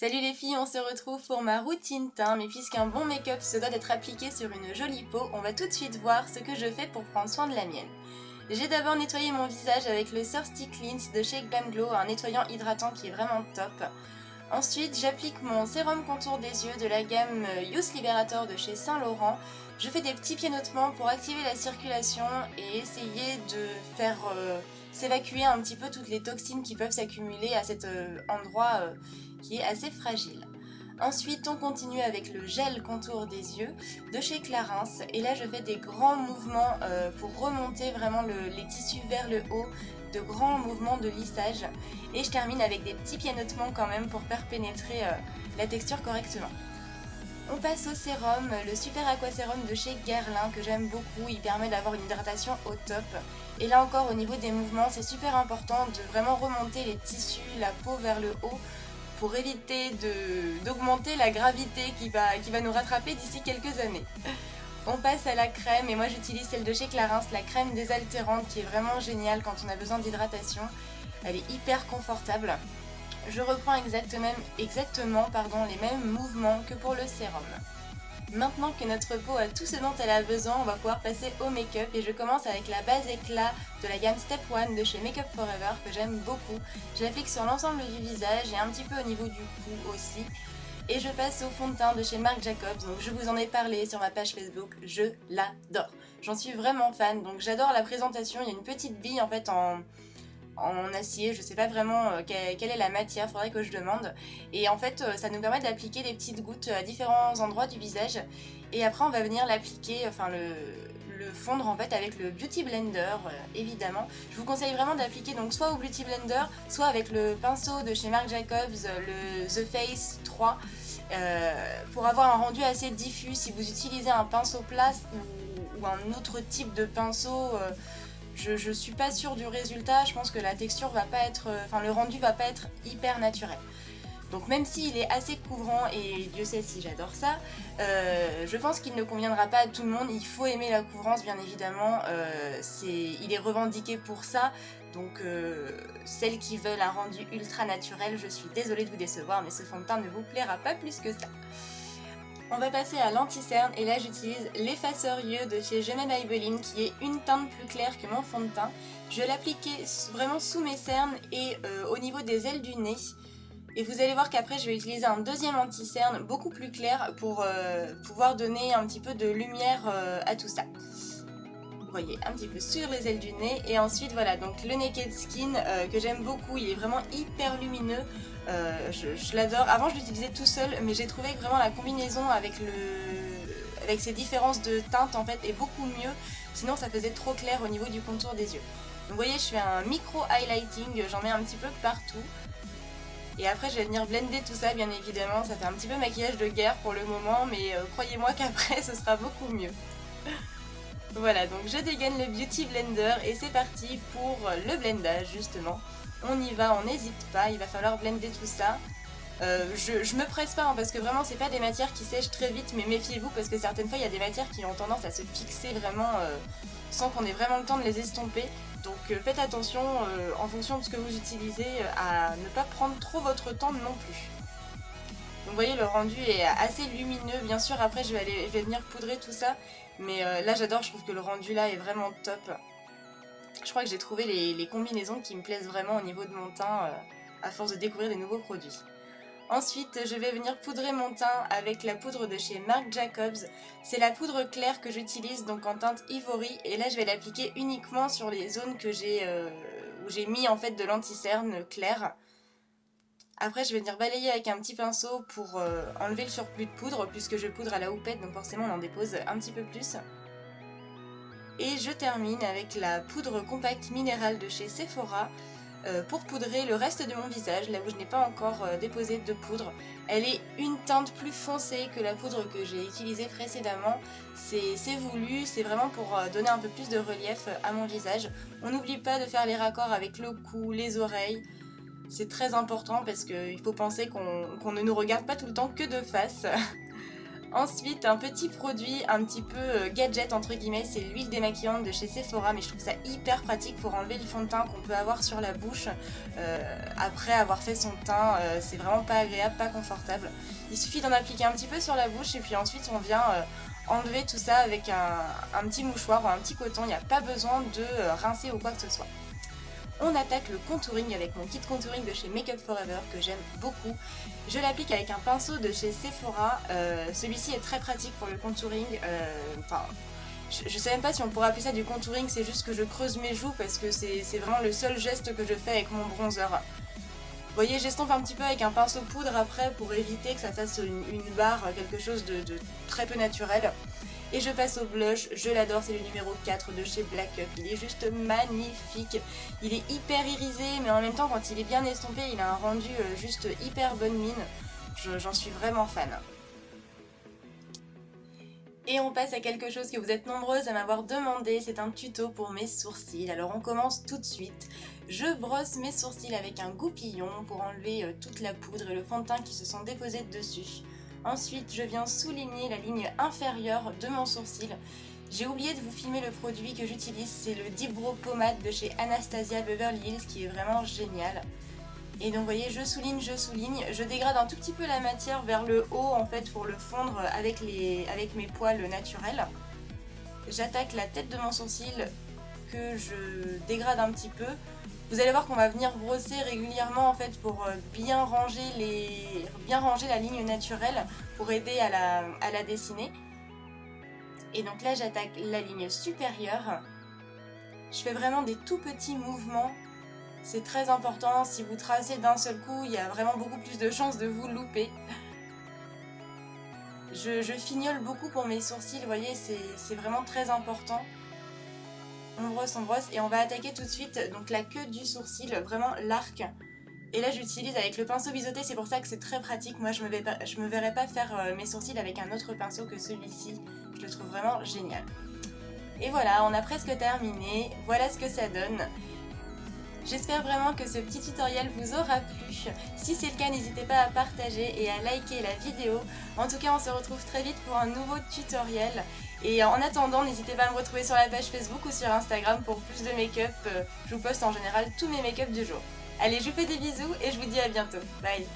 Salut les filles, on se retrouve pour ma routine teint, mais puisqu'un bon make-up se doit d'être appliqué sur une jolie peau, on va tout de suite voir ce que je fais pour prendre soin de la mienne. J'ai d'abord nettoyé mon visage avec le Thirsty Cleanse de chez Glam Glow, un nettoyant hydratant qui est vraiment top. Ensuite, j'applique mon sérum contour des yeux de la gamme Youth Liberator de chez Saint Laurent. Je fais des petits pianotements pour activer la circulation et essayer de faire s'évacuer un petit peu toutes les toxines qui peuvent s'accumuler à cet endroit qui est assez fragile. Ensuite, on continue avec le gel contour des yeux de chez Clarins. Et là, je fais des grands mouvements pour remonter vraiment les tissus vers le haut, de grands mouvements de lissage. Et je termine avec des petits pianotements quand même pour faire pénétrer la texture correctement. On passe au sérum, le Super Aqua Sérum de chez Guerlain que j'aime beaucoup, il permet d'avoir une hydratation au top. Et là encore au niveau des mouvements, c'est super important de vraiment remonter les tissus, la peau vers le haut pour éviter d'augmenter la gravité qui va nous rattraper d'ici quelques années. On passe à la crème et moi j'utilise celle de chez Clarins, la crème désaltérante qui est vraiment géniale quand on a besoin d'hydratation. Elle est hyper confortable. Je reprends exactement les mêmes mouvements que pour le sérum. Maintenant que notre peau a tout ce dont elle a besoin, on va pouvoir passer au make-up et je commence avec la base éclat de la gamme Step 1 de chez Make Up For Ever que j'aime beaucoup. Je l'applique sur l'ensemble du visage et un petit peu au niveau du cou aussi. Et je passe au fond de teint de chez Marc Jacobs, donc je vous en ai parlé sur ma page Facebook, je l'adore. J'en suis vraiment fan, donc j'adore la présentation, il y a une petite bille en fait en acier, je sais pas vraiment quelle est la matière, faudrait que je demande. Et en fait ça nous permet d'appliquer des petites gouttes à différents endroits du visage. Et après on va venir l'appliquer, enfin le fondre en fait avec le Beauty Blender évidemment. Je vous conseille vraiment d'appliquer donc soit au Beauty Blender, soit avec le pinceau de chez Marc Jacobs, le The Face 3, pour avoir un rendu assez diffus. Si vous utilisez un pinceau plat ou un autre type de pinceau, je suis pas sûre du résultat, je pense que la texture va pas être, le rendu va pas être hyper naturel. Donc même s'il est assez couvrant, et Dieu sait si j'adore ça, je pense qu'il ne conviendra pas à tout le monde. Il faut aimer la couvrance bien évidemment, il est revendiqué pour ça. Donc celles qui veulent un rendu ultra naturel, je suis désolée de vous décevoir, mais ce fond de teint ne vous plaira pas plus que ça. On va passer à l'anti-cerne et là j'utilise l'effaceur yeux de chez Je m'aime Maybelline qui est une teinte plus claire que mon fond de teint. Je vais l'appliquer vraiment sous mes cernes et au niveau des ailes du nez. Et vous allez voir qu'après je vais utiliser un deuxième anti-cerne beaucoup plus clair pour pouvoir donner un petit peu de lumière à tout ça. Vous voyez, un petit peu sur les ailes du nez. Et ensuite voilà, donc le Naked Skin que j'aime beaucoup, il est vraiment hyper lumineux. Je l'adore. Avant je l'utilisais tout seul, mais j'ai trouvé que vraiment la combinaison avec ces différences de teintes en fait est beaucoup mieux. Sinon ça faisait trop clair au niveau du contour des yeux. Donc vous voyez, je fais un micro highlighting, j'en mets un petit peu partout. Et après je vais venir blender tout ça bien évidemment. Ça fait un petit peu maquillage de guerre pour le moment, mais croyez-moi qu'après ce sera beaucoup mieux. Voilà, donc je dégaine le Beauty Blender et c'est parti pour le blendage justement. On y va, on n'hésite pas, il va falloir blender tout ça. Je me presse pas hein, parce que vraiment c'est pas des matières qui sèchent très vite, mais méfiez-vous parce que certaines fois il y a des matières qui ont tendance à se fixer vraiment sans qu'on ait vraiment le temps de les estomper. Donc faites attention en fonction de ce que vous utilisez à ne pas prendre trop votre temps non plus. Donc vous voyez, le rendu est assez lumineux. Bien sûr après je vais venir poudrer tout ça, mais là j'adore, je trouve que le rendu là est vraiment top. Je crois que j'ai trouvé les combinaisons qui me plaisent vraiment au niveau de mon teint à force de découvrir des nouveaux produits. Ensuite, je vais venir poudrer mon teint avec la poudre de chez Marc Jacobs. C'est la poudre claire que j'utilise donc en teinte Ivory et là je vais l'appliquer uniquement sur les zones que où j'ai mis en fait de l'anti-cerne clair. Après je vais venir balayer avec un petit pinceau pour enlever le surplus de poudre puisque je poudre à la houppette donc forcément on en dépose un petit peu plus. Et je termine avec la poudre compacte minérale de chez Sephora pour poudrer le reste de mon visage, là où je n'ai pas encore déposé de poudre. Elle est une teinte plus foncée que la poudre que j'ai utilisée précédemment. C'est voulu, c'est vraiment pour donner un peu plus de relief à mon visage. On n'oublie pas de faire les raccords avec le cou, les oreilles. C'est très important parce qu'il faut penser qu'on ne nous regarde pas tout le temps que de face. Ensuite, un petit produit un petit peu gadget entre guillemets, c'est l'huile démaquillante de chez Sephora, mais je trouve ça hyper pratique pour enlever le fond de teint qu'on peut avoir sur la bouche après avoir fait son teint. C'est vraiment pas agréable, pas confortable. Il suffit d'en appliquer un petit peu sur la bouche et puis ensuite on vient enlever tout ça avec un petit mouchoir ou un petit coton. Il n'y a pas besoin de rincer ou quoi que ce soit. On attaque le contouring avec mon kit contouring de chez Make Up For Ever que j'aime beaucoup. Je l'applique avec un pinceau de chez Sephora. Celui-ci est très pratique pour le contouring. Je sais même pas si on pourrait appeler ça du contouring, c'est juste que je creuse mes joues parce que c'est vraiment le seul geste que je fais avec mon bronzer. Vous voyez, j'estompe un petit peu avec un pinceau poudre après pour éviter que ça fasse une barre, quelque chose de très peu naturel. Et je passe au blush, je l'adore, c'est le numéro 4 de chez Black Up, il est juste magnifique. Il est hyper irisé, mais en même temps quand il est bien estompé, il a un rendu juste hyper bonne mine. J'en suis vraiment fan. Et on passe à quelque chose que vous êtes nombreuses à m'avoir demandé, c'est un tuto pour mes sourcils. Alors on commence tout de suite. Je brosse mes sourcils avec un goupillon pour enlever toute la poudre et le fond de teint qui se sont déposés dessus. Ensuite, je viens souligner la ligne inférieure de mon sourcil. J'ai oublié de vous filmer le produit que j'utilise, c'est le Deep Brow Pomade de chez Anastasia Beverly Hills qui est vraiment génial. Et donc vous voyez, je souligne, je dégrade un tout petit peu la matière vers le haut en fait pour le fondre avec mes poils naturels. J'attaque la tête de mon sourcil que je dégrade un petit peu. Vous allez voir qu'on va venir brosser régulièrement en fait pour bien ranger la ligne naturelle pour aider à la dessiner. Et donc là j'attaque la ligne supérieure. Je fais vraiment des tout petits mouvements. C'est très important, si vous tracez d'un seul coup, il y a vraiment beaucoup plus de chances de vous louper. Je fignole beaucoup pour mes sourcils, vous voyez, c'est vraiment très important. On brosse et on va attaquer tout de suite donc la queue du sourcil, vraiment l'arc. Et là j'utilise avec le pinceau biseauté, c'est pour ça que c'est très pratique. Moi je me verrais pas faire mes sourcils avec un autre pinceau que celui-ci. Je le trouve vraiment génial. Et voilà, on a presque terminé. Voilà ce que ça donne. J'espère vraiment que ce petit tutoriel vous aura plu. Si c'est le cas, n'hésitez pas à partager et à liker la vidéo. En tout cas, on se retrouve très vite pour un nouveau tutoriel. Et en attendant, n'hésitez pas à me retrouver sur la page Facebook ou sur Instagram pour plus de make-up. Je vous poste en général tous mes make-up du jour. Allez, je vous fais des bisous et je vous dis à bientôt. Bye!